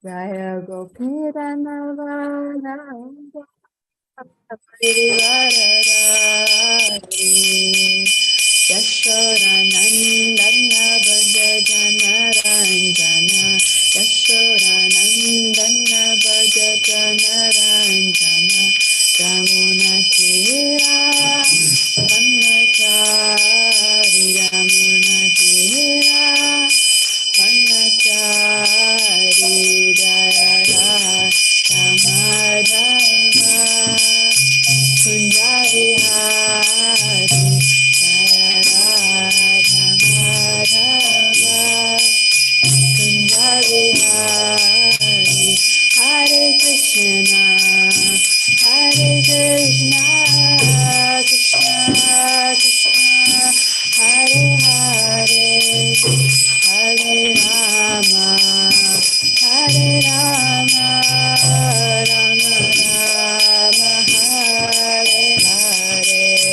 Raya Gopiranavana Parivarari Yashodanandana Bhaja Janaranjana Yashodanandana Bhaja Janaranjana Ramunatira Vannachari Ramunatira Vannachari Jaya Ramadhava Kunjavihari Jaya Radha Madhava Kunjavihari Hare Krishna Krishna Krishna Hare Hare Hare Rama Rama Rama Hare Hare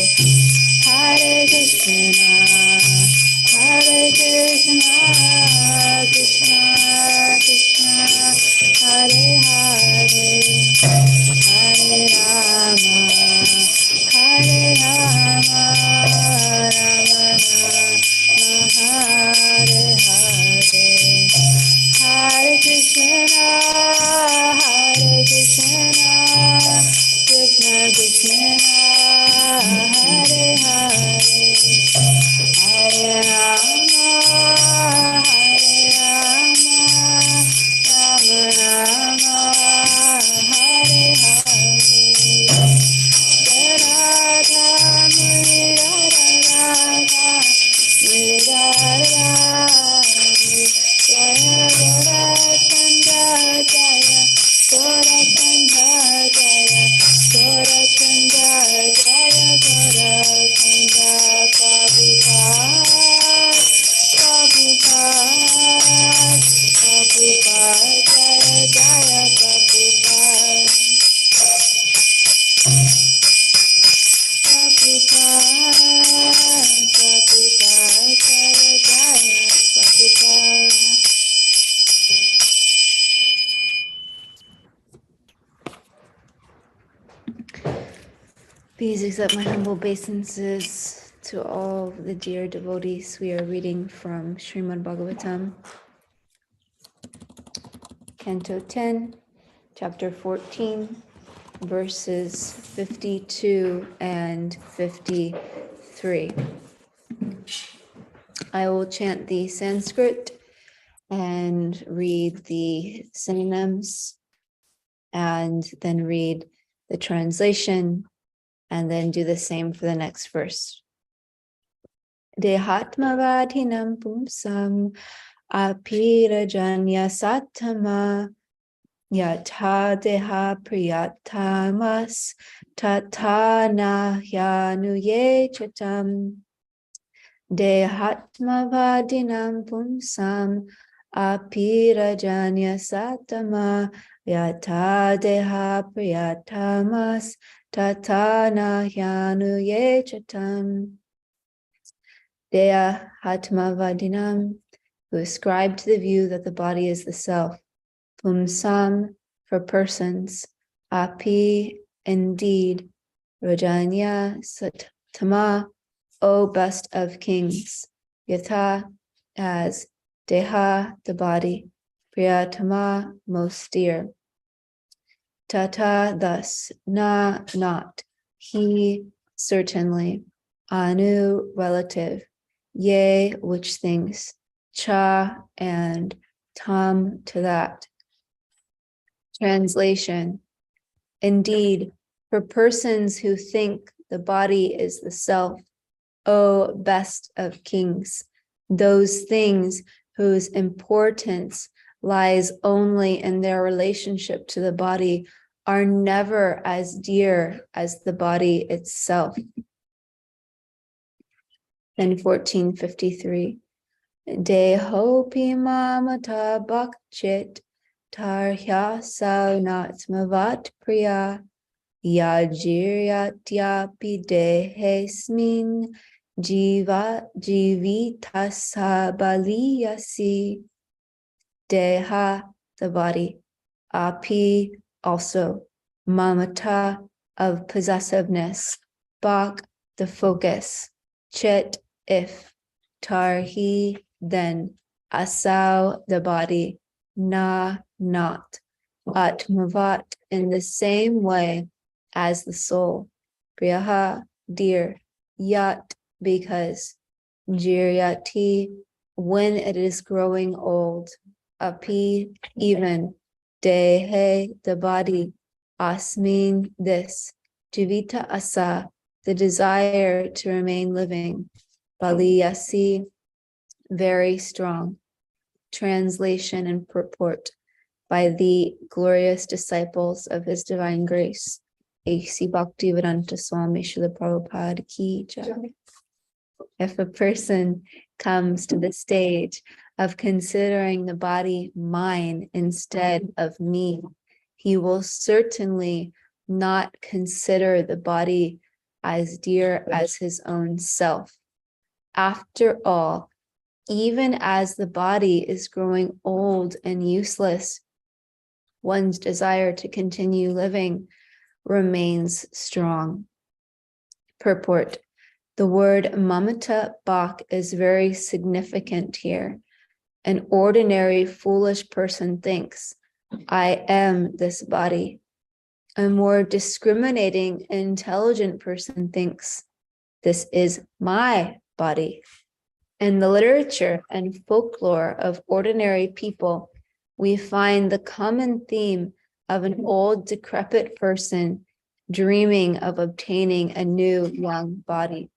Hare Krishna Krishna Krishna Hare Hare Hare Rama Rama Hare Hare Hare Krishna Krishna Krishna Hare Hare Hare Rama Rama Rama Hare Hare Radha Radha Jaya Gorakanda Jaya Gorakanda Jaya Gorakanda Jaya Gorakanda Prabhupada Jaya Jaya Prabhupada Please accept my humble obeisances to all the dear devotees. We are reading from Srimad Bhagavatam, Canto 10, Chapter 14, verses 52 and 53. I will chant the Sanskrit and read the synonyms and then read the translation and then do the same for the next verse. Dehatmavadhinam pumsam apirajanya sattama yatha deha priyatamas tata nahyanuye chatam. Dehatmavadhinam pumsam apirajanya sattama yatha deha priyatamas tata nahyanuye chatam. Deya Hatmavadinam, who ascribe to the view that the body is the self. Pumsam, for persons. Api, indeed. Rajanya Sattama, O best of kings. Yatha, as. Deha, the body. Priyatama, most dear. Tata, thus. Na, not. He, certainly. Anu, relative. Ye, which things. Cha, and. Tam, to that. Translation. Indeed, for persons who think the body is the self, O best of kings, those things whose importance lies only in their relationship to the body are never as dear as the body itself. Then 1453. Dehopi mamata bhakchit tarhya saunatmavat priya yajiryatyapi dehesmin jivitasa baliyasi. Deha, the body. Api, also. Mamata, of possessiveness. Bhak, the focus. Chit, if. Tarhi, then. Asau, the body. Na, not. Atmavat, in the same way as the soul. Priyaha, dear. Yat, because. Jiryati, when it is growing old. Api, even. Dehe, the body. Asmin, this. Jivita asa, the desire to remain living. Baliyasi, very strong. Translation and purport by the glorious disciples of His Divine Grace. A.C. Bhaktivedanta Swami Srila Prabhupada Ki Jai. If a person comes to the stage of considering the body mine instead of me, he will certainly not consider the body as dear as his own self. After all, even as the body is growing old and useless, one's desire to continue living remains strong. Purport. The word mamata bhak is very significant here. An ordinary foolish person thinks, I am this body. A more discriminating, intelligent person thinks, this is my body. In the literature and folklore of ordinary people, we find the common theme of an old, decrepit person dreaming of obtaining a new, young body.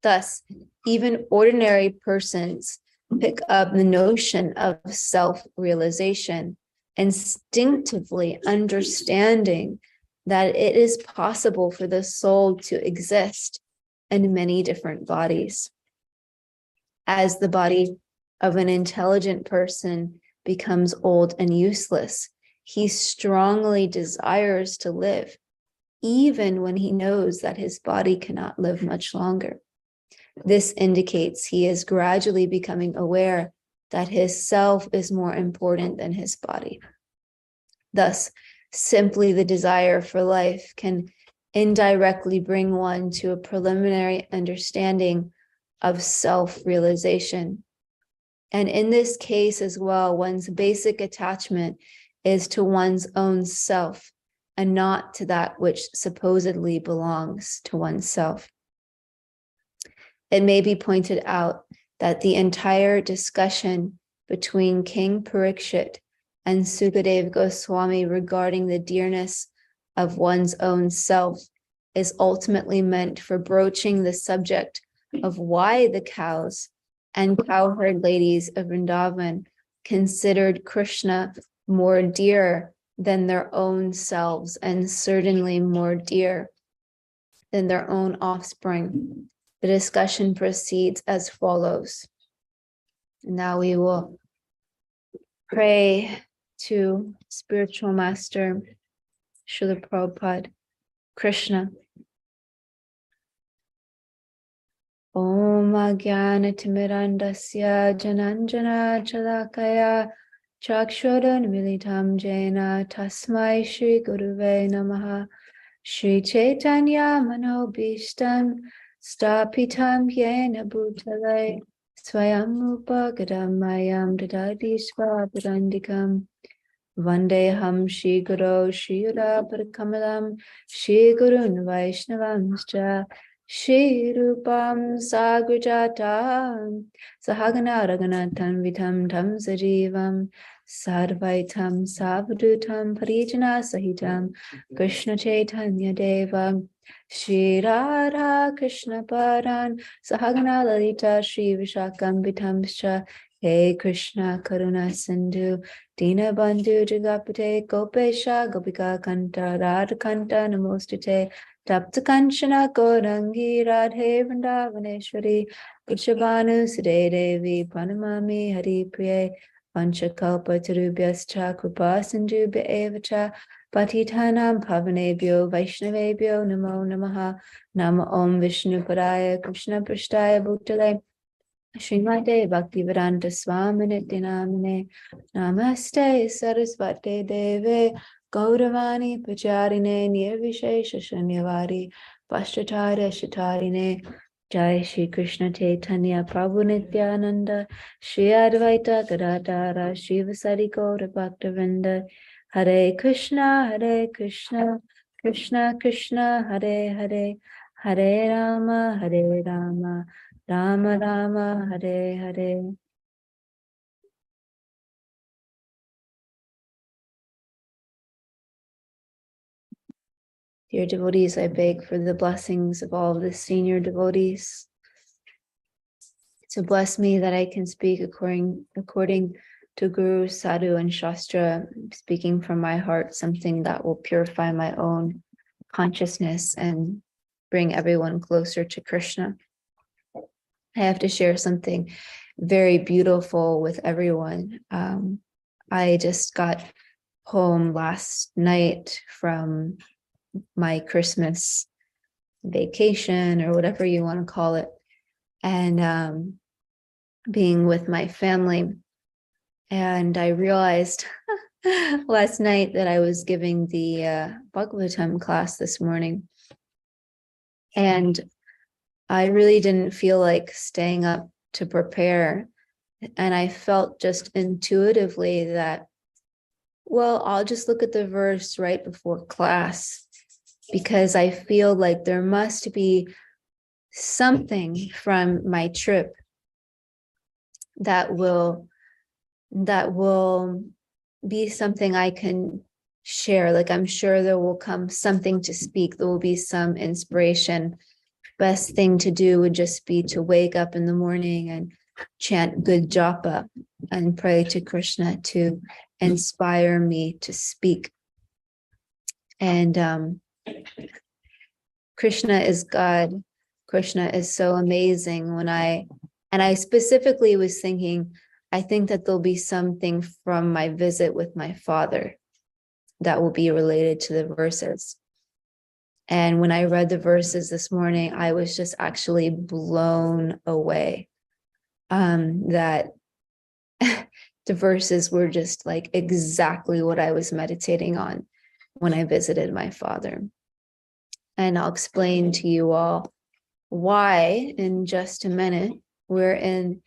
Thus, even ordinary persons pick up the notion of self-realization, instinctively understanding that it is possible for the soul to exist in many different bodies. As the body of an intelligent person becomes old and useless, he strongly desires to live, even when he knows that his body cannot live much longer. This indicates he is gradually becoming aware that his self is more important than his body. Thus, simply the desire for life can indirectly bring one to a preliminary understanding of self-realization. And in this case as well, one's basic attachment is to one's own self and not to that which supposedly belongs to oneself. It may be pointed out that the entire discussion between King Parikshit and Sukadev Goswami regarding the dearness of one's own self is ultimately meant for broaching the subject of why the cows and cowherd ladies of Vrindavan considered Krishna more dear than their own selves and certainly more dear than their own offspring. The discussion proceeds as follows. Now we will pray to Spiritual Master Srila Prabhupada, Krishna. Om Ajnanatirmirandasya Jananjana Chalakaya Chakshuran Militam Jena Tasmai Shri Guruve Namaha Shri Chaitanya Manobishtam Stapitam Yena Bhutale Swayam Upagadam Mayam Dadadi Svaparandikam Vandeham Shri Guru Shri Yudapakamalam Shri Gurun Vaishnavamscha Shri Rupam Sagrajatam Sahagana Raghunathan Vitam Tam Sajivam Sarvaitam Savadutam Parijana Sahitam Krishna Chaitanya Devam Shri Radha Krishna Paran Sahagana Lalita Shri Vishakam Vitamscha Hey Krishna Karuna Sindhu Dinabandhu Jagapate Gopesha Gopika Kanta Radha Kanta Namostute Tapta Kanchana Gorangi Radhe Vrindavaneshwari Purshabhanu Sudhe Devi Pranamami Hari Priye Panchakalpa Tarubhyascha Kripa Sindhubhya Evacha Patitanam Pavanebhyo Vaishnavebhyo Namo Namaha Nama Om Vishnu Padaya Krishna Prishtaya Bhutale Srimate Bhaktivedanta Swaminiti Namine Namaste Sarasvate Deve Gauravani Pacharine Nirvishesha Shanyavari Pashtatara Shatarine Jai Shri Krishna Chaitanya Prabhu Nityananda Shri Advaita Gadadara Shri Vasari Gaura Bhaktavinda Hare Krishna Krishna Krishna Hare Hare Hare Rama Rama Rama Hare Hare. Dear devotees, I beg for the blessings of all of the senior devotees to bless me that I can speak according to Guru, Sadhu, and Shastra, speaking from my heart, something that will purify my own consciousness and bring everyone closer to Krishna. I have to share something very beautiful with everyone. I just got home last night from my Christmas vacation or whatever you want to call it, and being with my family. And I realized last night that I was giving the Bhagavatam class this morning, and I really didn't feel like staying up to prepare. And I felt just intuitively that, well, I'll just look at the verse right before class, because I feel like there must be something from my trip that will be something I can share. Like, I'm sure there will come something to speak. There will be some inspiration. Best thing to do would just be to wake up in the morning and chant good japa and pray to Krishna to inspire me to speak. And Krishna is God. Krishna is so amazing. And I specifically was thinking, I think that there'll be something from my visit with my father that will be related to the verses. And when I read the verses this morning, I was just actually blown away that the verses were just like exactly what I was meditating on when I visited my father. And I'll explain to you all why in just a minute. We're in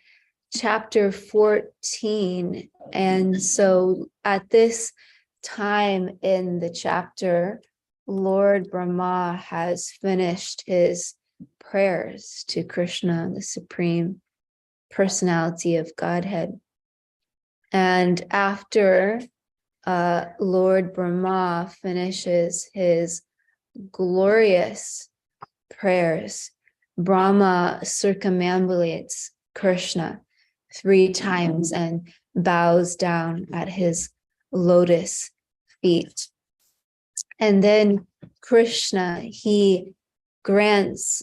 chapter 14. And so at this time in the chapter, Lord Brahma has finished his prayers to Krishna, the Supreme Personality of Godhead. And after Lord Brahma finishes his glorious prayers, Brahma circumambulates Krishna 3 times and bows down at his lotus feet. And then Krishna, he grants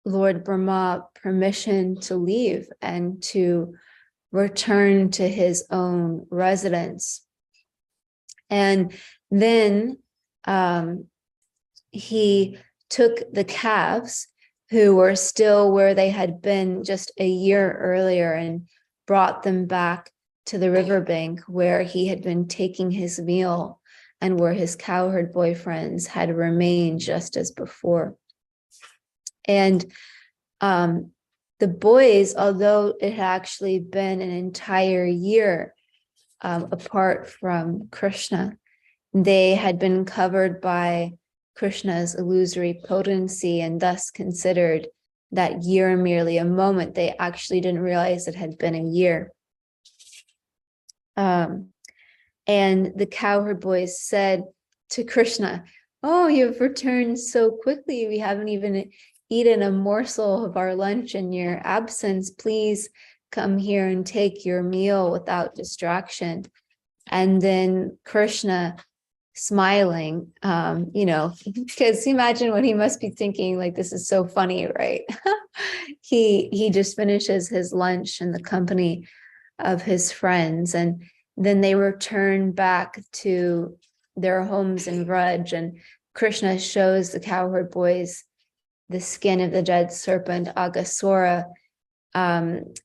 Lord Brahma permission to leave and to return to his own residence. And then he took the calves who were still where they had been just a year earlier and brought them back to the riverbank where he had been taking his meal and where his cowherd boyfriends had remained just as before. And the boys, although it had actually been an entire year apart from Krishna, they had been covered by Krishna's illusory potency and thus considered that year merely a moment. They actually didn't realize it had been a year. And the cowherd boys said to Krishna, "Oh, you've returned so quickly. We haven't even eaten a morsel of our lunch in your absence. Please come here and take your meal without distraction." And then Krishna, smiling, because imagine what he must be thinking, like, this is so funny, right? He just finishes his lunch in the company of his friends, and then they return back to their homes in Vraj, and Krishna shows the cowherd boys the skin of the dead serpent Aghasura, And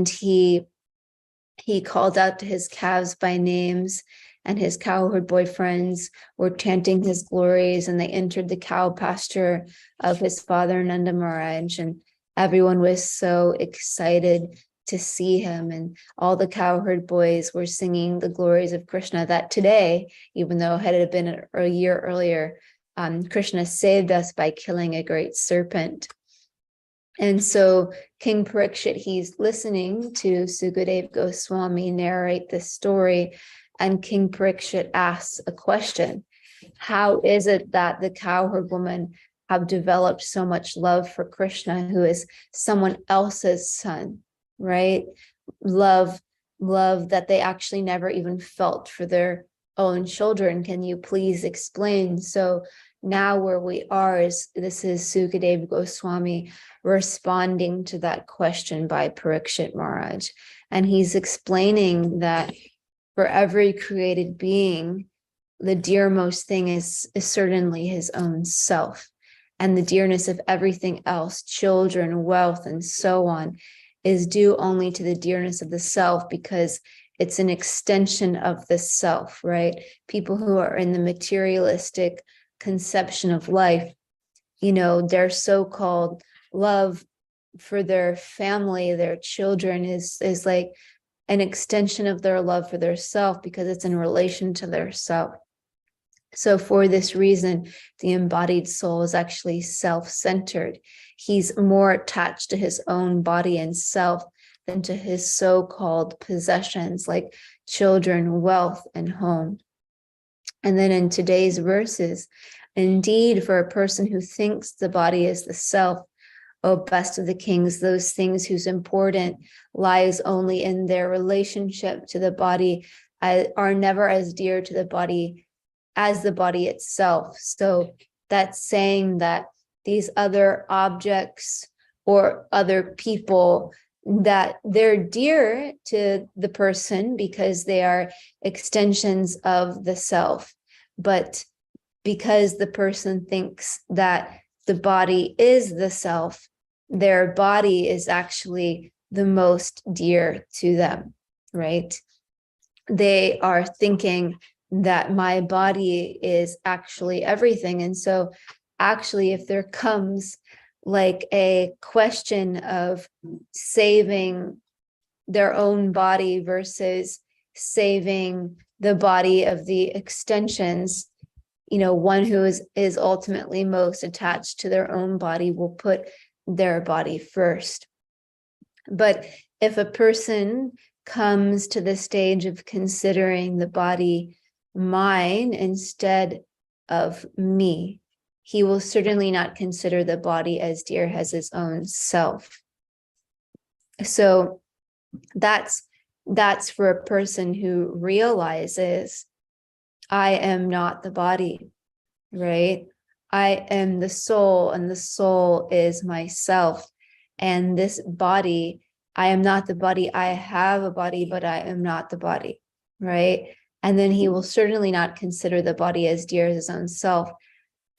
he called out to his calves by names, and his cowherd boyfriends were chanting his glories, and they entered the cow pasture of his father Nanda Maharaj, and everyone was so excited to see him, and all the cowherd boys were singing the glories of Krishna, that today, even though it had been a year earlier, Krishna saved us by killing a great serpent. And so King Parikshit, he's listening to Sukadeva Goswami narrate this story, and King Parikshit asks a question. How is it that the cowherd woman have developed so much love for Krishna, who is someone else's son, right? Love that they actually never even felt for their own children. Can you please explain? So now where we are is, this is Sukadeva Goswami responding to that question by Parikshit Maharaj. And he's explaining that for every created being, the dearmost thing is certainly his own self. And the dearness of everything else, children, wealth, and so on, is due only to the dearness of the self, because it's an extension of the self, right? People who are in the materialistic conception of life, their so-called love for their family, their children is like an extension of their love for their self, because it's in relation to their self. So for this reason, the embodied soul is actually self-centered. He's more attached to his own body and self than to his so-called possessions like children, wealth, and home. And then in today's verses, indeed, for a person who thinks the body is the self, O best of the kings, those things whose importance lies only in their relationship to the body are never as dear to the body as the body itself. So that's saying that these other objects or other people, that they're dear to the person because they are extensions of the self. But because the person thinks that the body is the self, their body is actually the most dear to them, right? They are thinking that my body is actually everything. And so actually, if there comes like a question of saving their own body versus saving the body of the extensions, one who is ultimately most attached to their own body will put their body first. But if a person comes to the stage of considering the body mine instead of me, he will certainly not consider the body as dear as his own self. So that's for a person who realizes, I am not the body, right? I am the soul, and the soul is myself. And this body, I am not the body. I have a body, but I am not the body, right? And then he will certainly not consider the body as dear as his own self.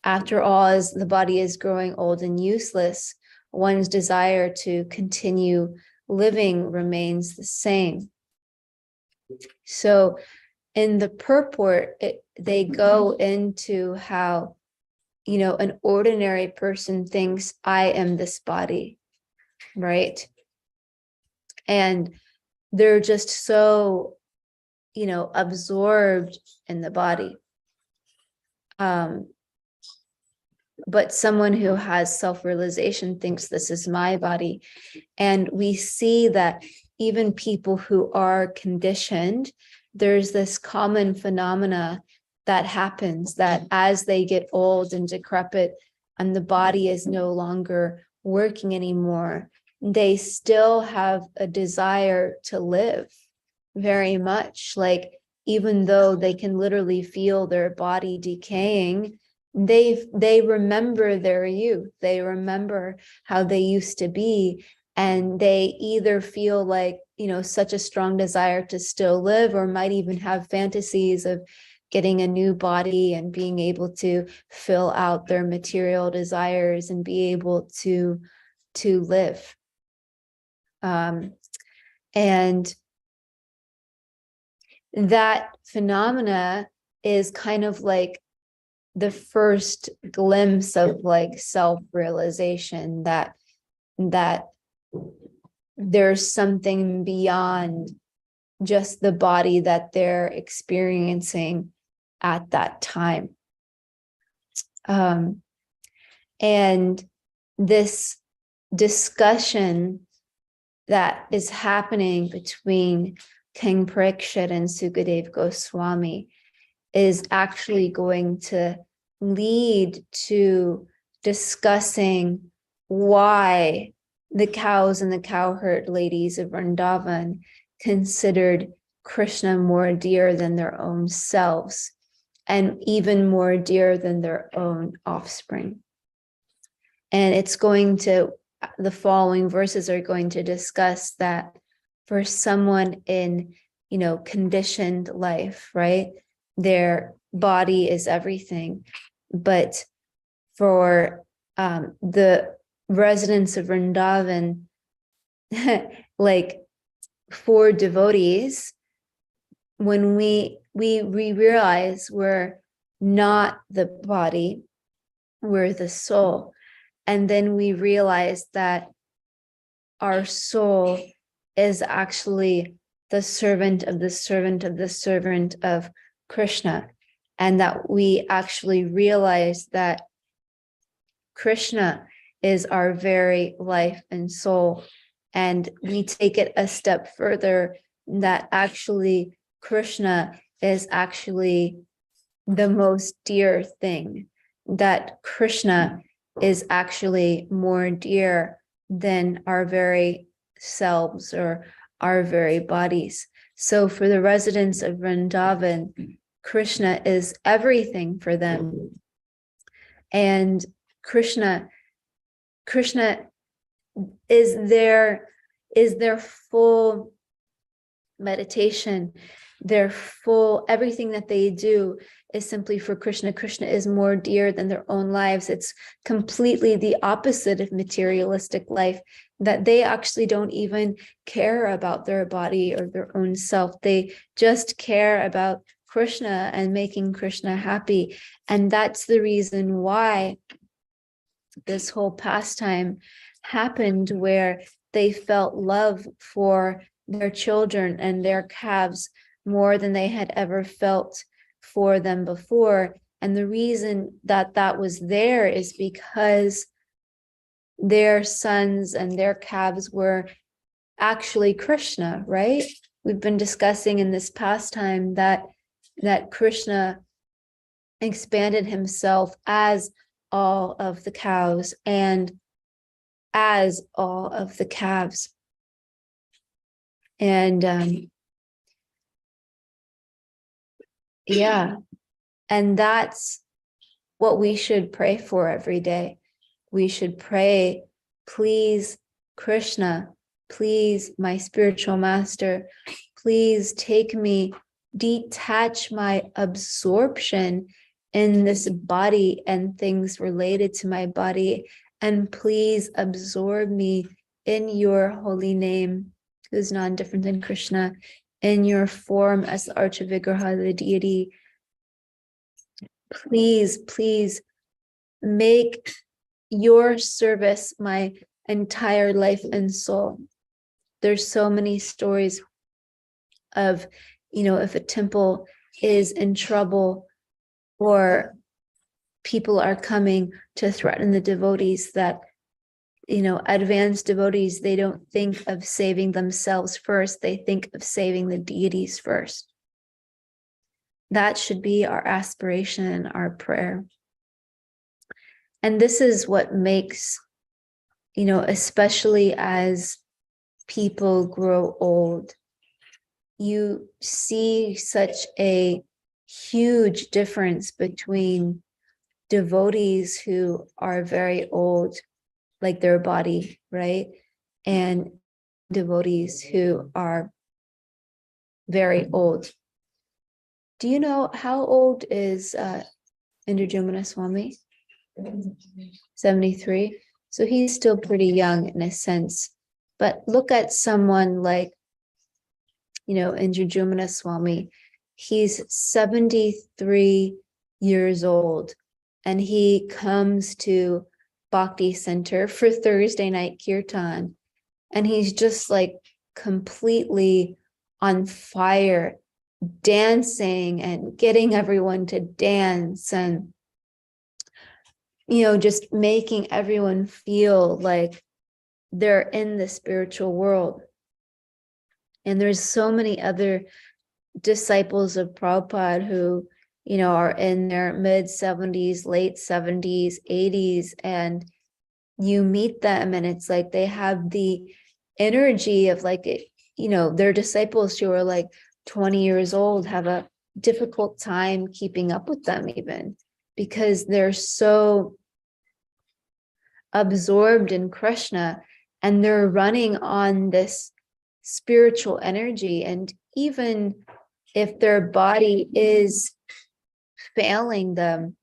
After all, as the body is growing old and useless, one's desire to continue living remains the same. So in the purport, they go into how, an ordinary person thinks, I am this body, right? And they're just so, absorbed in the body. But someone who has self-realization thinks, this is my body. And we see that even people who are conditioned, there's this common phenomena that happens, that as they get old and decrepit and the body is no longer working anymore, they still have a desire to live very much. Like, even though they can literally feel their body decaying, they remember their youth, they remember how they used to be, and they either feel like, such a strong desire to still live, or might even have fantasies of getting a new body and being able to fill out their material desires and be able to to live. And that phenomena is kind of like the first glimpse of like self-realization, that there's something beyond just the body that they're experiencing at that time. And this discussion that is happening between King Parikshit and Sukadev Goswami is actually going to lead to discussing why the cows and the cowherd ladies of Vrindavan considered Krishna more dear than their own selves, and even more dear than their own offspring. And it's going to, the following verses are going to discuss that for someone in, conditioned life, right? Their body is everything. But for the residents of Vrindavan, like for devotees, when we realize we're not the body, we're the soul. And then we realize that our soul is actually the servant of the servant of the servant of Krishna. And that we actually realize that Krishna is our very life and soul. And we take it a step further, that actually Krishna is actually the most dear thing, that Krishna is actually more dear than our very selves or our very bodies. So for the residents of Vrindavan, Krishna is everything for them. And Krishna is their full meditation, their full, everything that they do is simply for Krishna. Krishna is more dear than their own lives. It's completely the opposite of materialistic life, that they actually don't even care about their body or their own self. They just care about Krishna and making Krishna happy. And that's the reason why this whole pastime happened, where they felt love for their children and their calves more than they had ever felt for them before. And the reason that that was there is because their sons and their calves were actually Krishna, right? We've been discussing in this pastime that Krishna expanded himself as all of the cows and as all of the calves. And yeah, and that's what we should pray for every day. We should pray, please, Krishna, please, my spiritual master, please take me, detach my absorption in this body and things related to my body, and please absorb me in your holy name, who's non-different than Krishna, in your form as the Archavigraha, the deity. Please, please make your service my entire life and soul. There's so many stories of, if a temple is in trouble or people are coming to threaten the devotees, that, advanced devotees, they don't think of saving themselves first. They think of saving the deities first. That should be our aspiration and our prayer. And this is what makes, especially as people grow old, you see such a huge difference between devotees who are very old, like their body, right? And devotees who are very old. Do you know how old is Indrajumna Swami? 73. So he's still pretty young in a sense. But look at someone like, Indradyumna Swami. He's 73 years old, and he comes to Bhakti Center for Thursday night kirtan, and he's just like completely on fire, dancing and getting everyone to dance, and just making everyone feel like they're in the spiritual world. And there's so many other disciples of Prabhupada who, are in their mid 70s, late 70s, 80s, and you meet them and it's like they have the energy of like, their disciples who are like 20 years old have a difficult time keeping up with them, even because they're so absorbed in Krishna and they're running on this spiritual energy. And even if their body is failing them,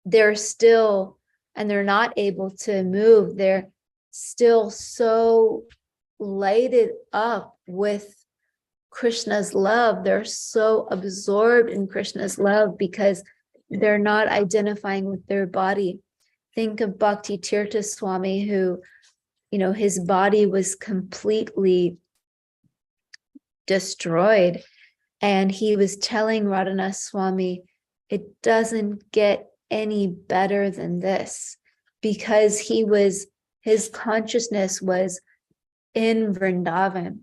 they're still, and they're not able to move, they're still so lighted up with Krishna's love. They're so absorbed in Krishna's love because they're not identifying with their body. Think of Bhakti Tirtha Swami, who, his body was completely destroyed. And he was telling Radhanath Swami, it doesn't get any better than this, because his consciousness was in Vrindavan.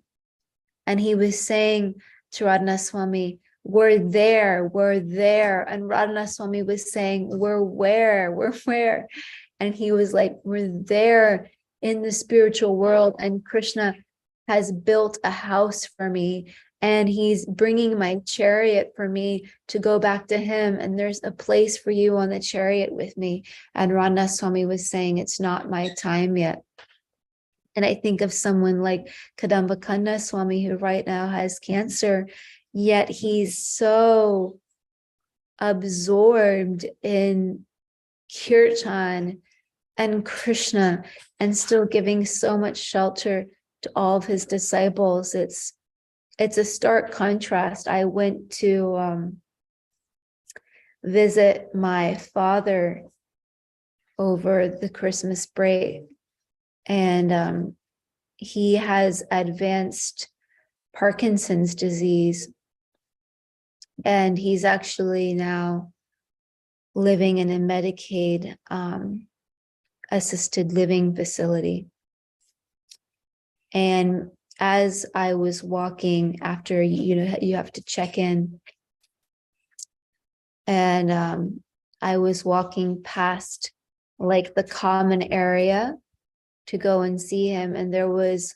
And he was saying to Radhanath Swami, we're there. And Radhanath Swami was saying, we're where? And he was like, we're there in the spiritual world, and Krishna has built a house for me, and he's bringing my chariot for me to go back to him, and there's a place for you on the chariot with me. And Radhanath Swami was saying, it's not my time yet. And I think of someone like Kadambakanda Swami, who right now has cancer, yet he's so absorbed in kirtan and Krishna, and still giving so much shelter to all of his disciples. It's a stark contrast. I went to visit my father over the Christmas break, and he has advanced Parkinson's disease, and he's actually now living in a Medicaid assisted living facility. And as I was walking, after, you have to check in, and I was walking past like the common area to go and see him, and there was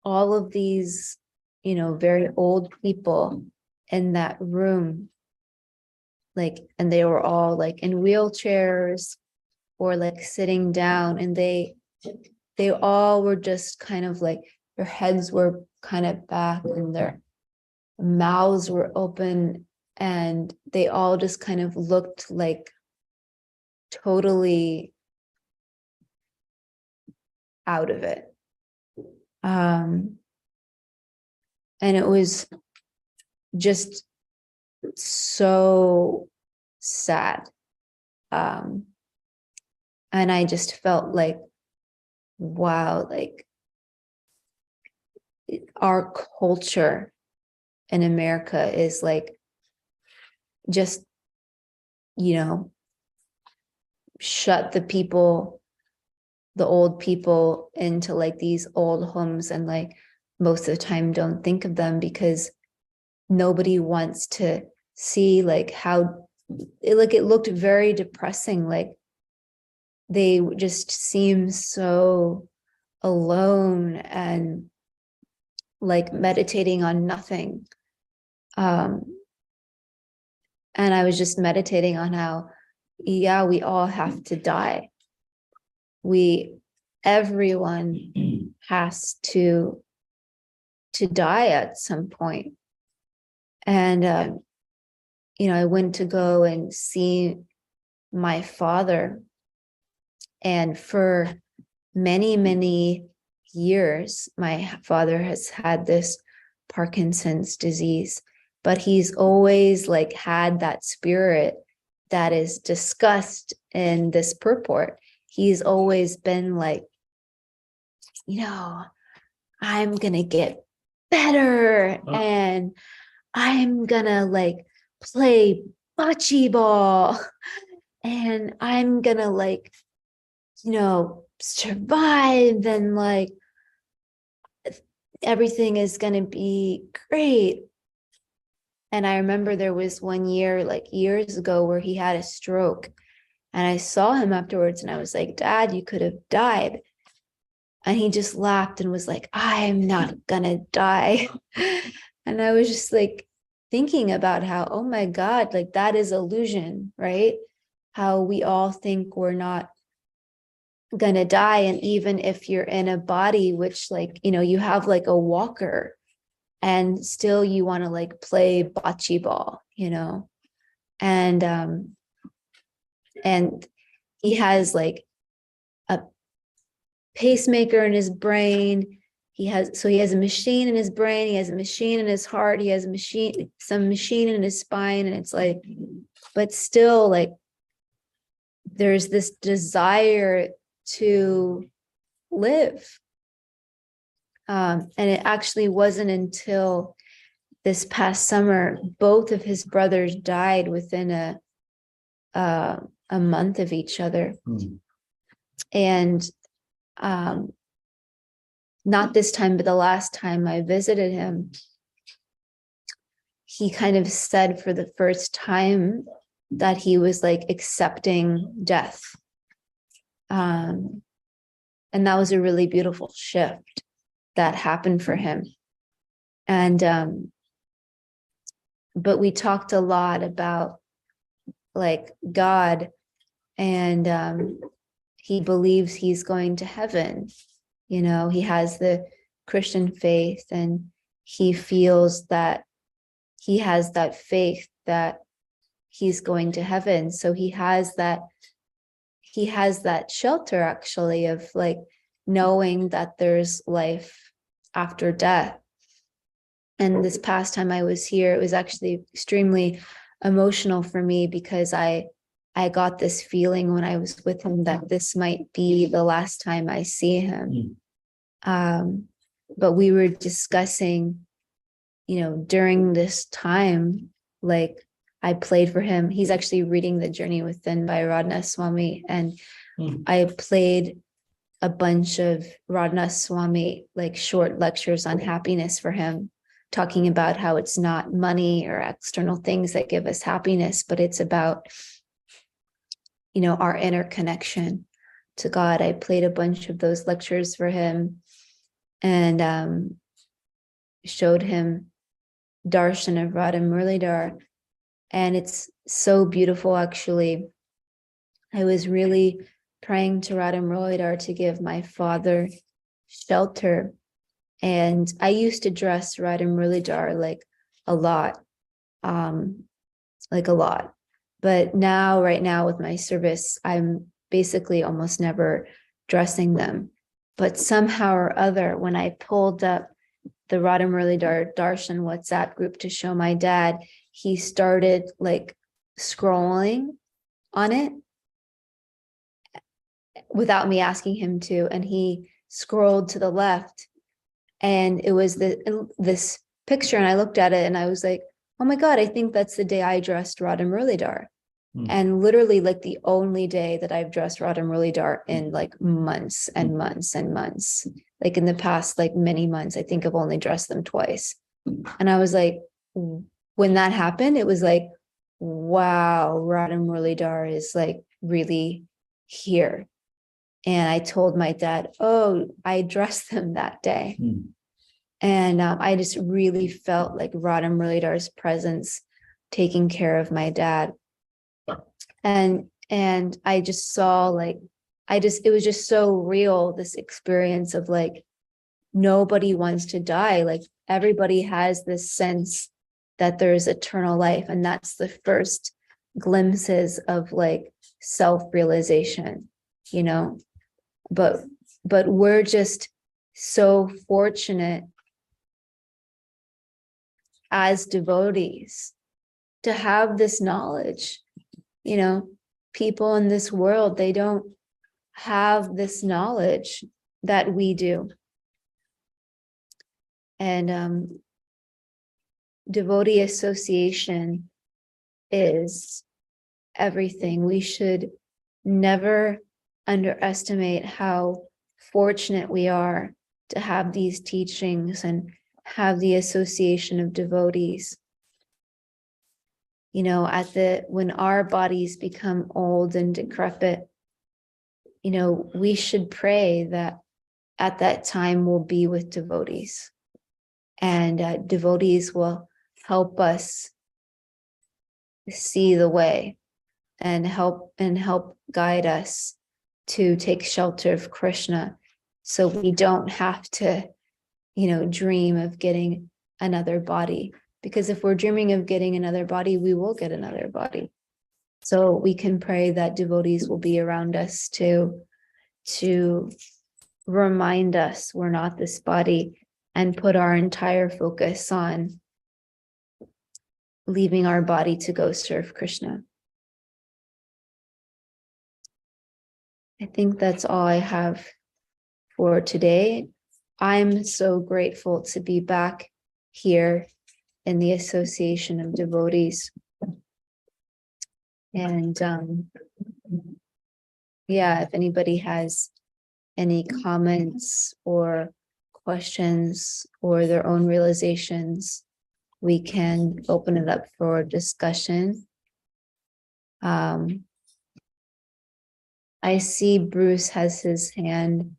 all of these, very old people in that room, like, and they were all like in wheelchairs or like sitting down, and they all were just kind of like, their heads were kind of back and their mouths were open, and they all just kind of looked like totally out of it. And it was just so sad. And I just felt like, wow, like our culture in America is like, just, shut the old people into like these old homes, and like most of the time don't think of them because nobody wants to see like how it looked very depressing. Like they just seem so alone and like meditating on nothing. And I was just meditating on how, yeah, we all have to die. Everyone has to die at some point. And, I went to go and see my father, And for many, many years, my father has had this Parkinson's disease, but he's always like had that spirit that is discussed in this purport. He's always been like, I'm gonna get better, and I'm gonna like play bocce ball, and I'm gonna like, survive, and like everything is gonna be great. And I remember there was one year, like years ago, where he had a stroke, and I saw him afterwards, and I was like, Dad, you could have died. And he just laughed and was like, I'm not gonna die. And I was just like thinking about how, oh my God, like that is illusion, right? How we all think we're not gonna die. And even if you're in a body, which like, you have like a walker, and still you want to like play bocce ball, and he has like a pacemaker in his brain. He has a machine in his brain, he has a machine in his heart, he has some machine in his spine. And it's like, but still like there's this desire to live. And it actually wasn't until this past summer, both of his brothers died within a month of each other. And not this time, but the last time I visited him, he kind of said for the first time that he was like accepting death. And that was a really beautiful shift that happened for him. And but we talked a lot about like God, and he believes he's going to heaven. He has the Christian faith, and he feels that he has that faith that he's going to heaven. So he has that shelter actually of like knowing that there's life after death. And this past time I was here, it was actually extremely emotional for me, because I got this feeling when I was with him that this might be the last time I see him. But we were discussing, during this time, like I played for him. He's actually reading The Journey Within by Radha Swami. And I played a bunch of Radha Swami, like short lectures on happiness for him, talking about how it's not money or external things that give us happiness, but it's about, our inner connection to God. I played a bunch of those lectures for him, and showed him darshan of Radha Muralidhar. And it's so beautiful, actually. I was really praying to Radha Muralidhar to give my father shelter. And I used to dress Radha Muralidhar like a lot. But right now with my service, I'm basically almost never dressing them. But somehow or other, when I pulled up the Radha Muralidhar Darshan WhatsApp group to show my dad, he started like scrolling on it without me asking him to. And he scrolled to the left, and it was this picture. And I looked at it and I was like, oh my God, I think that's the day I dressed Radha Muralidhar. And literally like the only day that I've dressed Radha Muralidhar in like months and months and months. Like in the past, like many months, I think I've only dressed them twice. And I was like, when that happened, it was like, wow, Radha Muralidhar is like really here. And I told my dad, oh, I dressed them that day. And I just really felt like Radha Muralidhar's presence taking care of my dad. And I just saw like, it was just so real, this experience of like, nobody wants to die. Like everybody has this sense that there's eternal life. And that's the first glimpses of like self-realization. you know, but we're just so fortunate as devotees to have this knowledge. You know, people in this world, they don't have this knowledge that we do. And devotee association is everything. We should never underestimate how fortunate we are to have these teachings and have the association of devotees. You know, when our bodies become old and decrepit, you know, we should pray that at that time we'll be with devotees, and devotees will help us see the way and help guide us to take shelter of Krishna, so we don't have to, you know, dream of getting another body. Because if we're dreaming of getting another body, we will get another body. So we can pray that devotees will be around us to remind us we're not this body, and put our entire focus on leaving our body to go serve Krishna. I think that's all I have for today. I'm so grateful to be back here in the Association of Devotees. And yeah, if anybody has any comments or questions or their own realizations, we can open it up for discussion. I see Bruce has his hand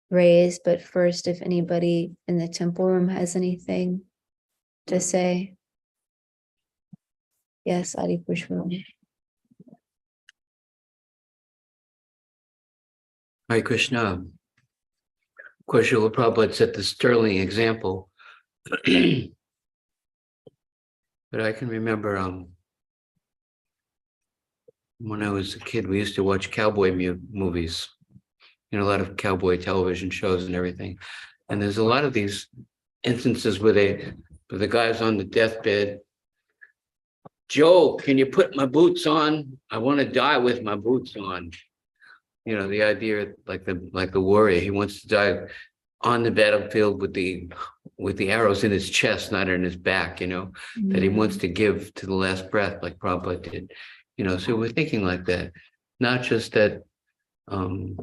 raised, but first, if anybody in the temple room has anything to say. Yes, Adi Pushpa. Hare Krishna. Of course, Srila Prabhupada set the sterling example. But I can remember when I was a kid, we used to watch cowboy movies, you know, a lot of cowboy television shows and everything. And there's a lot of these instances where the guy's on the deathbed. Joe, can you put my boots on? I want to die with my boots on. You know, the idea, like the warrior, he wants to die on the battlefield with the arrows in his chest, not in his back, you know, that he wants to give to the last breath, like Prabhupada did. You know, so we're thinking like that, not just that I'm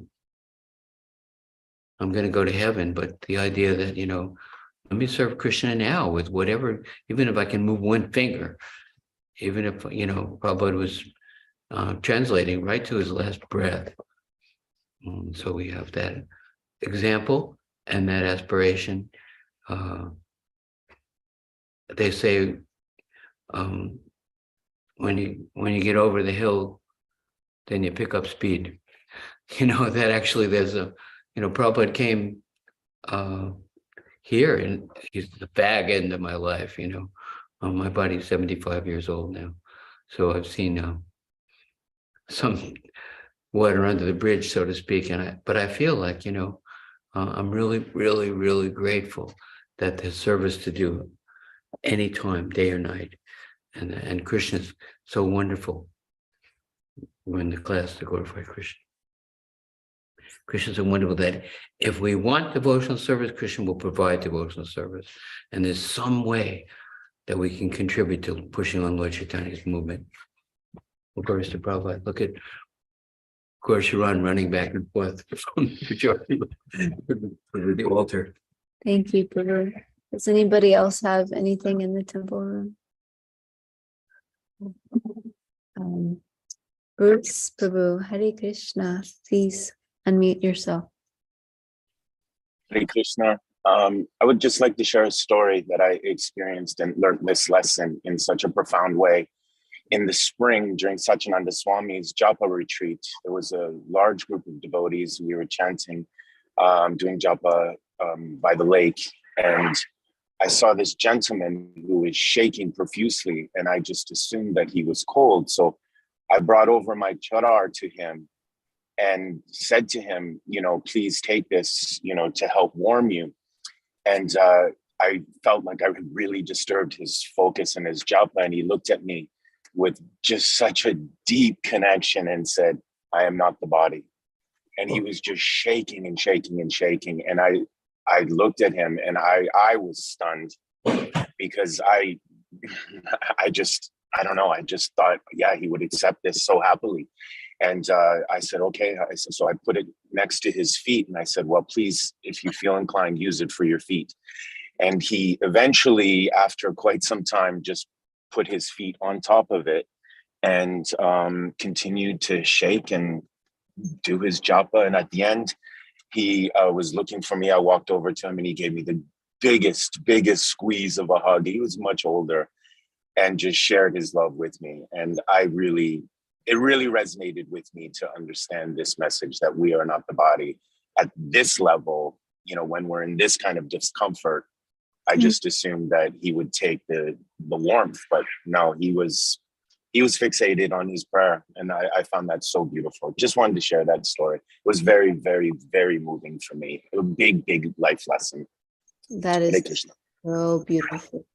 going to go to heaven, but the idea that, you know, let me serve Krishna now with whatever, even if I can move one finger, even if, you know, Prabhupada was translating right to his last breath. So we have that example and that aspiration. They say when you get over the hill, then you pick up speed. You know, that actually there's a, you know, Prabhupada came here, and he's the fag end of my life, you know. My body's 75 years old now. So I've seen some water under the bridge, so to speak. But I feel like, you know, I'm really, really, really grateful that there's service to do anytime, day or night. And Krishna's so wonderful. We're in the class to glorify Krishna. Krishna's so wonderful that if we want devotional service, Krishna will provide devotional service. And there's some way that we can contribute to pushing on Lord Chaitanya's movement. Of course, to Prabhupada, look at Sharon running back and forth from the altar. Thank you, Prabhu. Does anybody else have anything in the temple room? Bruce, Prabhu, Hare Krishna, please unmute yourself. Hare Krishna. I would just like to share a story that I experienced and learned this lesson in such a profound way. In the spring, during Satyananda Swami's Japa retreat, there was a large group of devotees. We were chanting, doing Japa by the lake. And I saw this gentleman who was shaking profusely, and I just assumed that he was cold. So I brought over my chadar to him, and said to him, please take this, to help warm you. And I felt like I really disturbed his focus and his japa. And he looked at me with just such a deep connection and said, I am not the body. And he was just shaking and shaking and shaking. And I looked at him and I was stunned, because I don't know. I just thought, yeah, he would accept this so happily. And I said, okay. So I put it next to his feet and I said, well, please, if you feel inclined, use it for your feet. And he eventually, after quite some time, just put his feet on top of it and continued to shake and do his japa. And at the end, he was looking for me. I walked over to him and he gave me the biggest squeeze of a hug. He was much older and just shared his love with me. And it really resonated with me to understand this message that we are not the body at this level. When we're in this kind of discomfort, I just assumed that he would take the warmth, but no, he was fixated on his prayer. And I found that so beautiful. Just wanted to share that story. It was very, very, very moving for me. A big life lesson. That is so beautiful.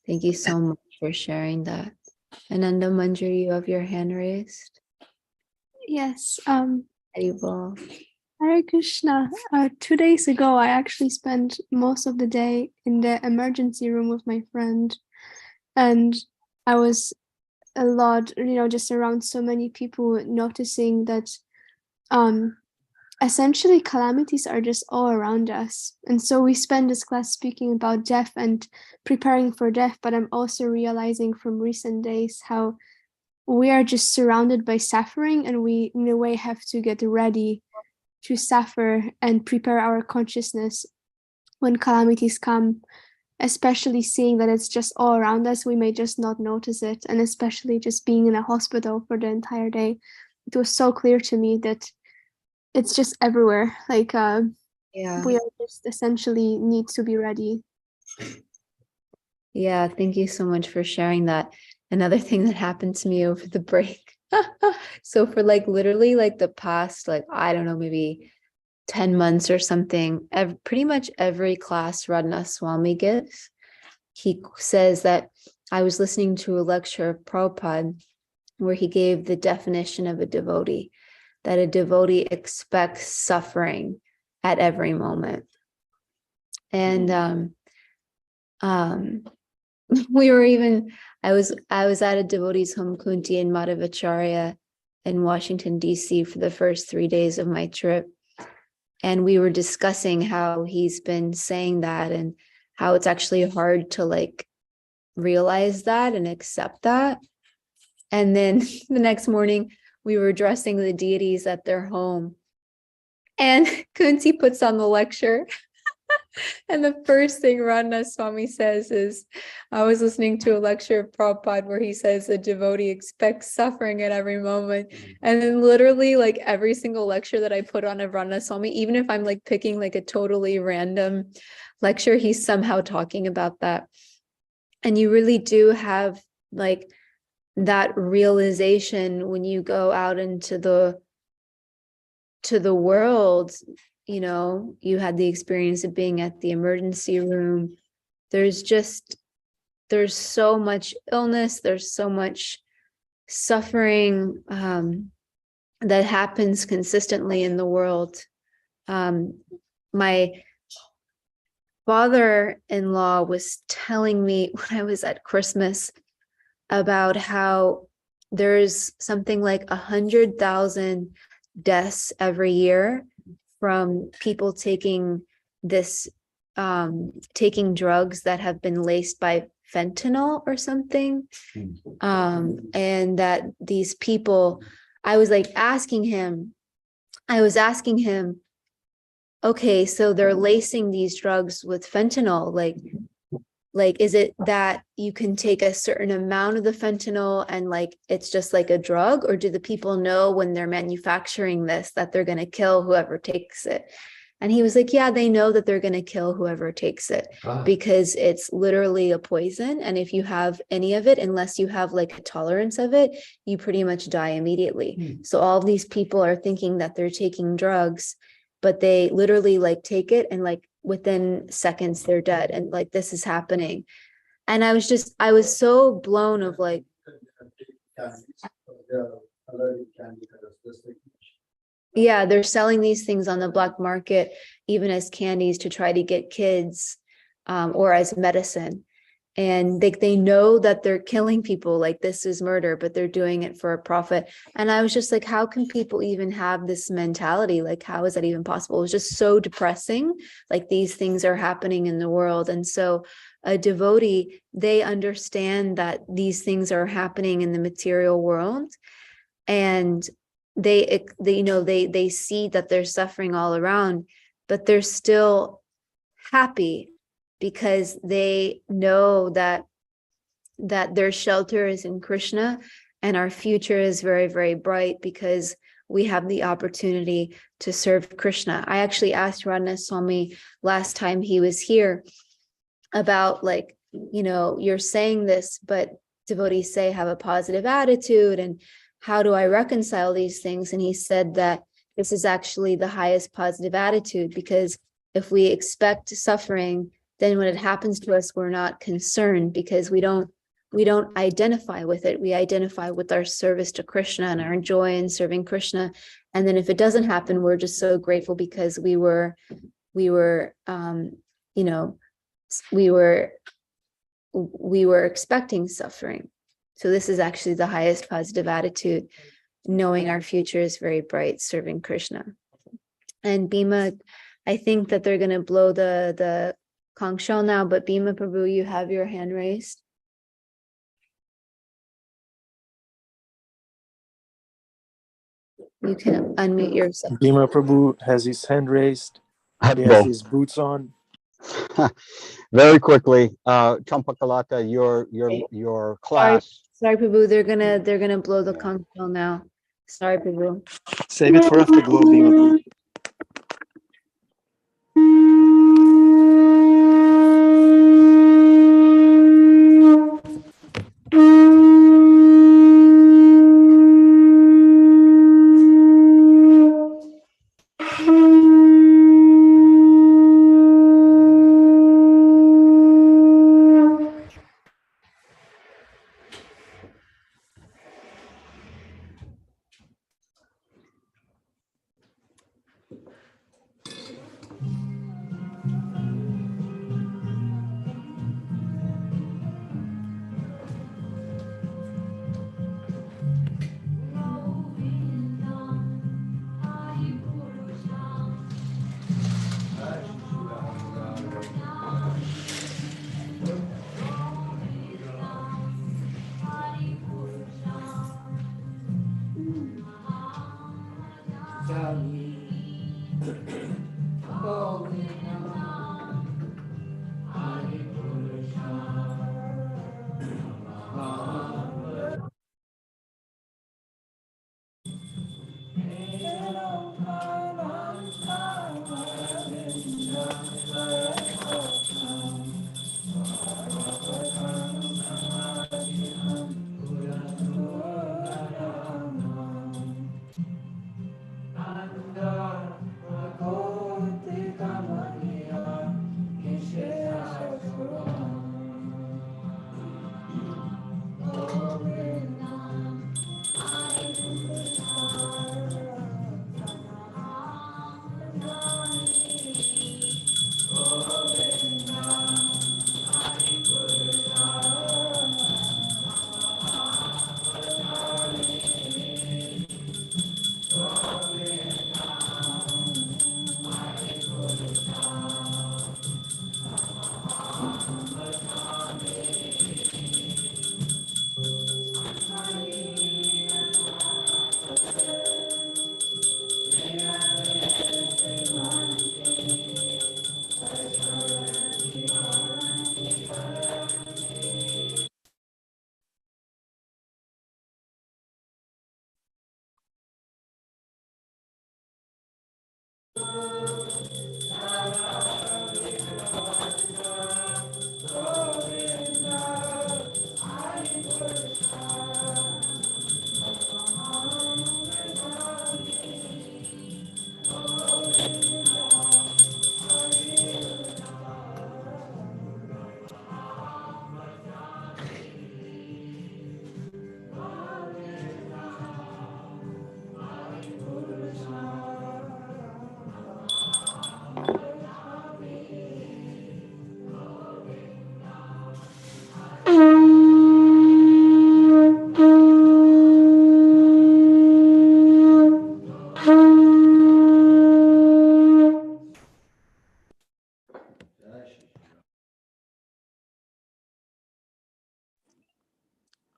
Thank you so much for sharing that. Ananda Manjari, you have your hand raised. Yes. Haribol. Hare Krishna. 2 days ago, I actually spent most of the day in the emergency room with my friend. And I was a lot, just around so many people, noticing that essentially calamities are just all around us. And so we spend this class speaking about death and preparing for death, but I'm also realizing from recent days how we are just surrounded by suffering, and we in a way have to get ready to suffer and prepare our consciousness when calamities come, especially seeing that it's just all around us. We may just not notice it. And especially just being in a hospital for the entire day, it was so clear to me that it's just everywhere. Like we are just essentially need to be ready. Yeah, thank you so much for sharing that. Another thing that happened to me over the break. So for literally the past, I don't know, maybe 10 months or something, pretty much every class Radhanath Swami gives, he says that I was listening to a lecture of Prabhupada where he gave the definition of a devotee, that a devotee expects suffering at every moment. And I was at a devotee's home, Kunti and Madhavacharya in Washington, D.C. for the first 3 days of my trip. And we were discussing how he's been saying that and how it's actually hard to realize that and accept that. And then the next morning we were addressing the deities at their home, and Kunti puts on the lecture. And the first thing Radhanath Swami says is, I was listening to a lecture of Prabhupada where he says a devotee expects suffering at every moment. And then literally every single lecture that I put on of Radhanath Swami, even if I'm picking a totally random lecture, he's somehow talking about that. And you really do have that realization when you go out into the world. You had the experience of being at the emergency room. There's so much illness, there's so much suffering that happens consistently in the world. My father-in-law was telling me when I was at Christmas about how there's something like 100,000 deaths every year from people taking drugs that have been laced by fentanyl or something. And that these people, I was asking him, okay, so they're lacing these drugs with fentanyl, is it that you can take a certain amount of the fentanyl and it's just like a drug, or do the people know when they're manufacturing this that they're going to kill whoever takes it? And he was like, yeah, they know that they're going to kill whoever takes it because it's literally a poison. And if you have any of it, unless you have like a tolerance of it, you pretty much die immediately. So all of these people are thinking that they're taking drugs, but they literally like take it and like within seconds they're dead. And like this is happening. And I was so blown of like, yeah, they're selling these things on the black market, even as candies to try to get kids, or as medicine. And they know that they're killing people, like this is murder, but they're doing it for a profit. And I was just like, how can people even have this mentality? Like, how is that even possible? It was just so depressing. Like these things are happening in the world. And so a devotee, they understand that these things are happening in the material world. And they see that they're suffering all around, but they're still happy because they know that their shelter is in Krishna, and our future is very, very bright because we have the opportunity to serve Krishna. I actually asked Radha Swami last time he was here about like, you're saying this, but devotees say have a positive attitude, and how do I reconcile these things? And he said that this is actually the highest positive attitude, because if we expect suffering, then when it happens to us, we're not concerned because we don't identify with it. We identify with our service to Krishna and our joy in serving Krishna. And then if it doesn't happen, we're just so grateful because we were expecting suffering. So this is actually the highest positive attitude, knowing our future is very bright, serving Krishna. And Bhima, I think that they're going to blow the conch shell now, but Bhima Prabhu, you have your hand raised. You can unmute yourself. Bhima Prabhu has his hand raised. He has Hello. his boots on. Very quickly, Champakalata, your class. Sorry, Prabhu, they're gonna blow the conch shell now. Sorry, Prabhu. Save it for afterglow, Bhima Prabhu.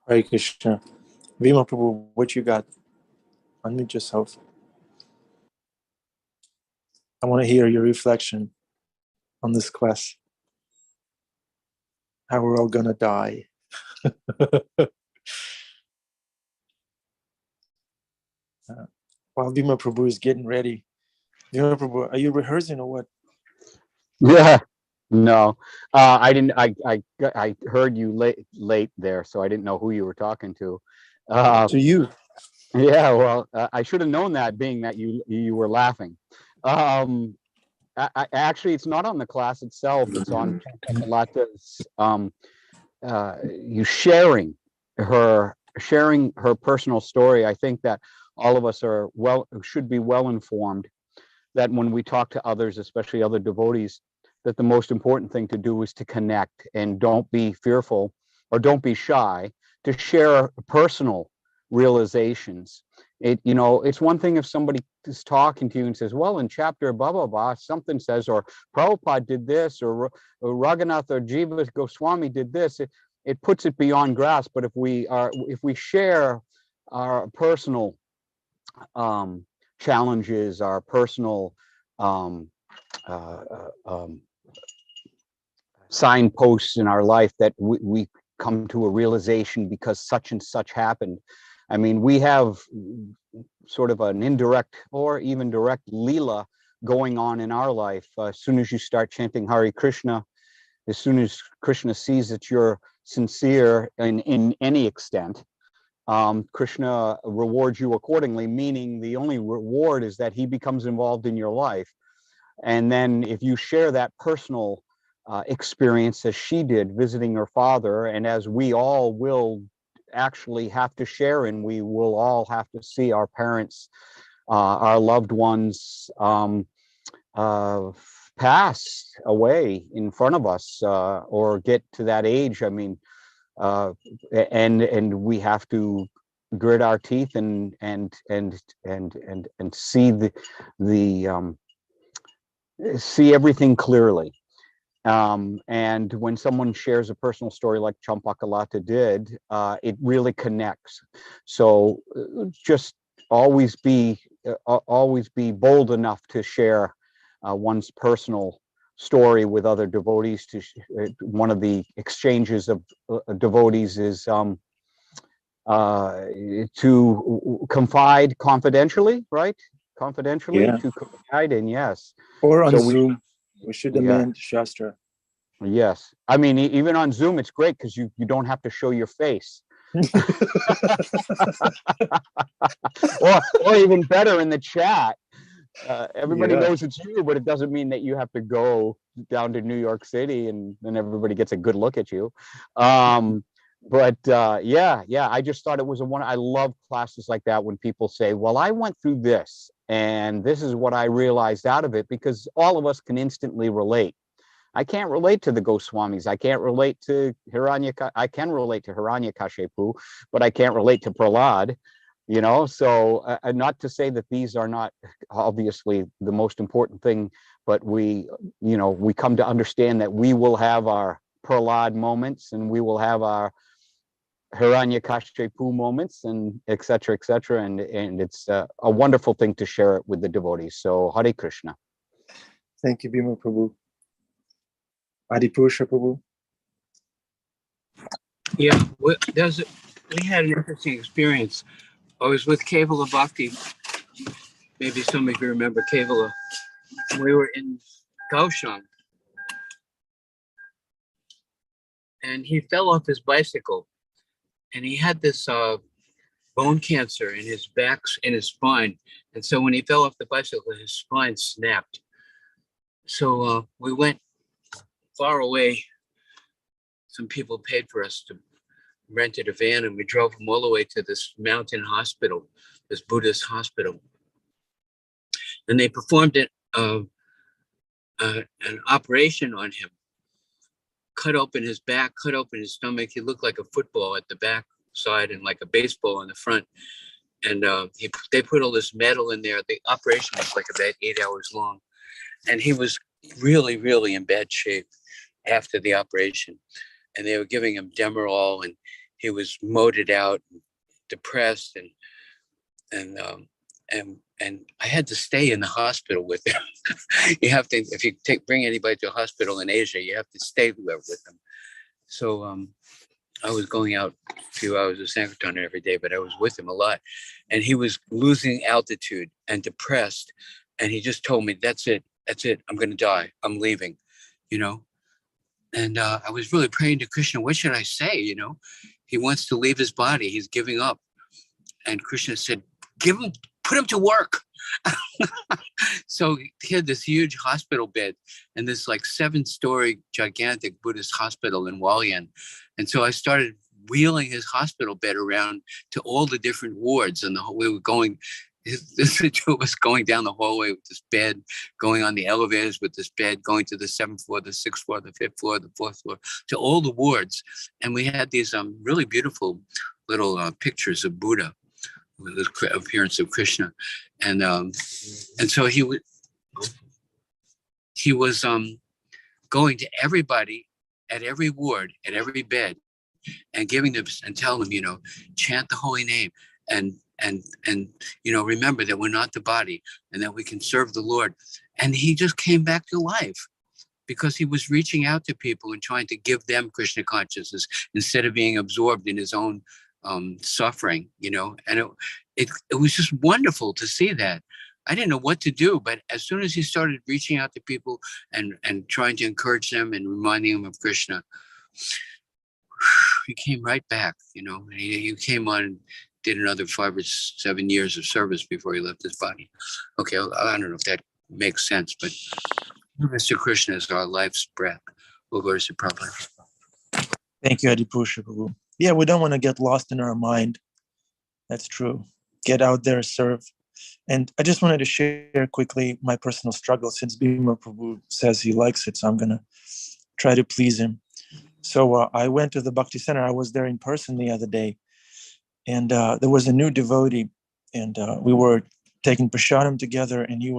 Hare Krishna. Vima Prabhu, what you got? Unmute yourself. I want to hear your reflection on this class. How we're all gonna die. While Vima Prabhu is getting ready. Vima Prabhu, are you rehearsing or what? Yeah. No, I didn't. I heard you late there, so I didn't know who you were talking to. To you. Yeah, well, I should have known that, being that you were laughing. Actually, it's not on the class itself. It's on Champakalata's you sharing her personal story. I think that all of us should be well informed that when we talk to others, especially other devotees, that the most important thing to do is to connect, and don't be fearful or don't be shy to share personal realizations. It's one thing if somebody is talking to you and says, well, in chapter blah blah blah something says, or Prabhupada did this, or Raghunath or Jiva Goswami did this. It puts it beyond grasp. But if we share our personal challenges, our personal signposts in our life, that we come to a realization because such and such happened. I mean, we have sort of an indirect or even direct Leela going on in our life. As soon as you start chanting Hare Krishna, as soon as Krishna sees that you're sincere in any extent, Krishna rewards you accordingly, meaning the only reward is that he becomes involved in your life. And then if you share that personal experience as she did, visiting her father, and as we all will actually have to share, and we will all have to see our parents, our loved ones pass away in front of us, or get to that age. I mean, and we have to grit our teeth and see see everything clearly. And when someone shares a personal story like Champakalata did, it really connects. So just always be bold enough to share one's personal story with other devotees. One of the exchanges of devotees is to confide confidentially, right? Confidentially, Yeah. to confide in, yes. Or on So Zoom. We should demand Shastra. Yes. I mean, even on Zoom, it's great because you don't have to show your face. or even better, in the chat. Everybody knows it's you, but it doesn't mean that you have to go down to New York City and then everybody gets a good look at you. But I just thought it was I love classes like that when people say, well, I went through this and this is what I realized out of it, because all of us can instantly relate. I can't relate to the Goswamis. I can't relate to I can relate to Hiranyakashipu, but I can't relate to Prahlad. So not to say that these are not obviously the most important thing, but we come to understand that we will have our Prahlad moments, and we will have our Hiranyakashipu moments, and et cetera, and it's a wonderful thing to share it with the devotees. So Hare Krishna. Thank you, Bhima Prabhu. Adipurusha Prabhu. Yeah, we had an interesting experience. I was with Kevala Bhakti. Maybe some of you remember Kevala. We were in Kaohsiung, and he fell off his bicycle, and he had this bone cancer in his back, in his spine. And so when he fell off the bicycle, his spine snapped. So we went far away. Some people paid for us to rented a van, and we drove him all the way to this mountain hospital, this Buddhist hospital. And they performed an operation on him, cut open his back, cut open his stomach. He looked like a football at the back side and like a baseball on the front. And they put all this metal in there. The operation was like about 8 hours long. And he was really, really in bad shape after the operation. And they were giving him Demerol, and he was moted out, depressed, and I had to stay in the hospital with him. You have to, if you bring anybody to a hospital in Asia, you have to stay there with them. So I was going out a few hours of Sankirtan every day, but I was with him a lot. And he was losing altitude and depressed. And he just told me, that's it. I'm going to die. I'm leaving, And I was really praying to Krishna, what should I say? He wants to leave his body. He's giving up. And Krishna said, put him to work. So he had this huge hospital bed and this like 7-story gigantic Buddhist hospital in Hualien. And so I started wheeling his hospital bed around to all the different wards. And we were going, the two of us going down the hallway with this bed, going on the elevators with this bed, going to the 7th floor, the 6th floor, the 5th floor, the 4th floor, to all the wards. And we had these really beautiful little pictures of Buddha, with the appearance of Krishna. And so he was going to everybody at every ward, at every bed, and giving them and telling them, chant the holy name and remember that we're not the body and that we can serve the Lord. And he just came back to life because he was reaching out to people and trying to give them Krishna consciousness instead of being absorbed in his own suffering, and it was just wonderful to see that. I didn't know what to do, but as soon as he started reaching out to people and trying to encourage them and reminding them of Krishna, he came right back, he came on and did another 5 or 7 years of service before he left his body. Okay, I don't know if that makes sense, but Mr. Krishna is our life's breath. We'll go to Prabhupada. Thank you, Adipusha Prabhu. Yeah, we don't want to get lost in our mind. That's true. Get out there, serve. And I just wanted to share quickly my personal struggle since Bhima Prabhu says he likes it, so I'm going to try to please him. So I went to the Bhakti Center. I was there in person the other day, and there was a new devotee, and we were taking prasadam together, and we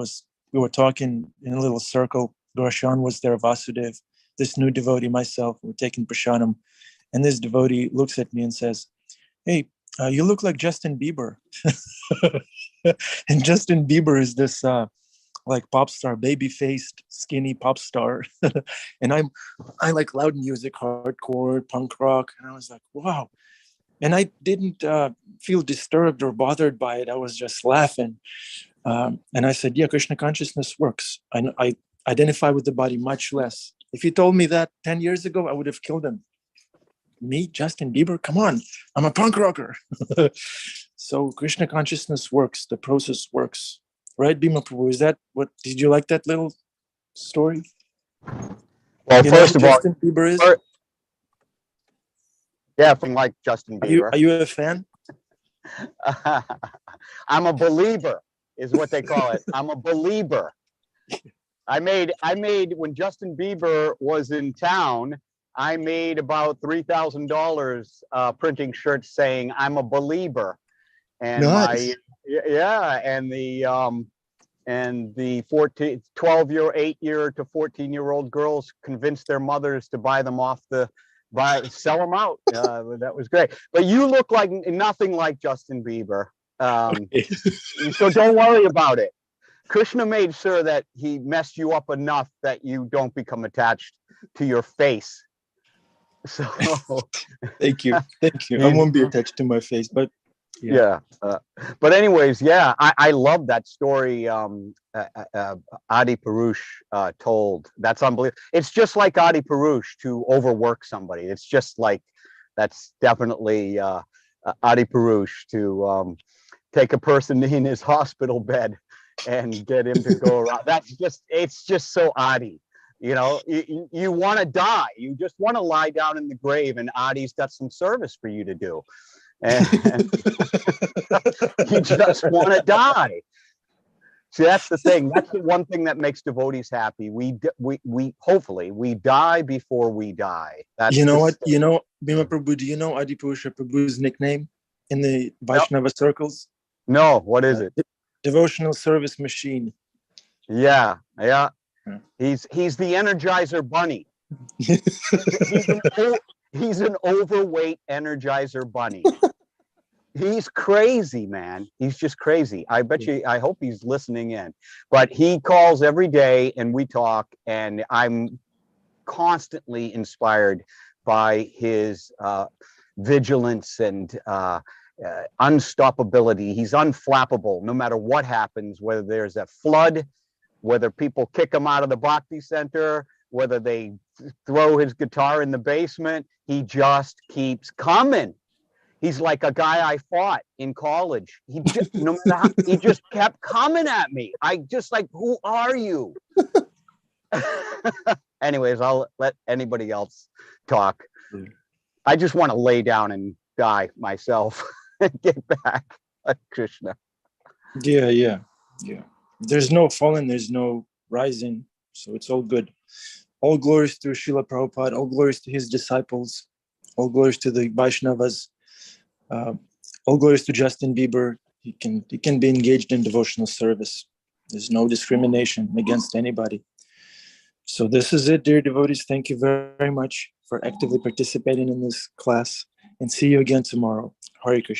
were talking in a little circle. Gaurashan was there, Vasudev, this new devotee, myself, we're taking prasadam. And this devotee looks at me and says, hey, you look like Justin Bieber. And Justin Bieber is this like pop star, baby-faced, skinny pop star. And I like loud music, hardcore, punk rock. And I was like, wow. And I didn't feel disturbed or bothered by it. I was just laughing. And I said, yeah, Krishna consciousness works. I identify with the body much less. If you told me that 10 years ago, I would have killed him. Me, Justin Bieber, come on, I'm a punk rocker. So Krishna consciousness works, the process works. Right, Bhima Prabhu, is that what, did you like that little story? Well, first of all, Justin Bieber is? Yeah, from like Justin Bieber. Are you a fan? I'm a believer, is what they call it. I'm a believer. I made when Justin Bieber was in town, I made about $3,000 printing shirts saying I'm a believer. And nice. and the 8-year to 14-year-old girls convinced their mothers to buy them off sell them out. That was great. But you look like nothing like Justin Bieber. So don't worry about it. Krishna made sure that he messed you up enough that you don't become attached to your face. So thank you. I won't be attached to my face, but yeah. But anyways, yeah, I love that story Adi Purush told. That's unbelievable. It's just like Adi Purush to overwork somebody. It's just like, that's definitely Adi Purush to take a person in his hospital bed and get him to go around. It's just so Adi. You want to die. You just want to lie down in the grave, and Adi's got some service for you to do. And you just want to die. See, that's the thing. That's the one thing that makes devotees happy. We hopefully we die before we die. That's what? Bhima Prabhu, do you know Adi Purusha Prabhu's nickname in the Vaishnava circles? No, what is it? Devotional service machine. Yeah. He's the Energizer Bunny. He's an overweight Energizer bunny. He's crazy, man. He's just crazy. I bet you, I hope he's listening in. But he calls every day and we talk, and I'm constantly inspired by his vigilance and unstoppability. He's unflappable no matter what happens, whether there's a flood, whether people kick him out of the Bhakti Center, whether they throw his guitar in the basement, he just keeps coming. He's like a guy I fought in college. He just, no matter how, he just kept coming at me. I just like, who are you? Anyways, I'll let anybody else talk. I just want to lay down and die myself and get back, Krishna. Yeah. There's no falling, there's no rising, so it's all good. All glories to Srila Prabhupada, all glories to his disciples, all glories to the Vaishnavas, all glories to Justin Bieber. He can be engaged in devotional service. There's no discrimination against anybody. So this is it, dear devotees. Thank you very much for actively participating in this class, and see you again tomorrow. Hare Krishna.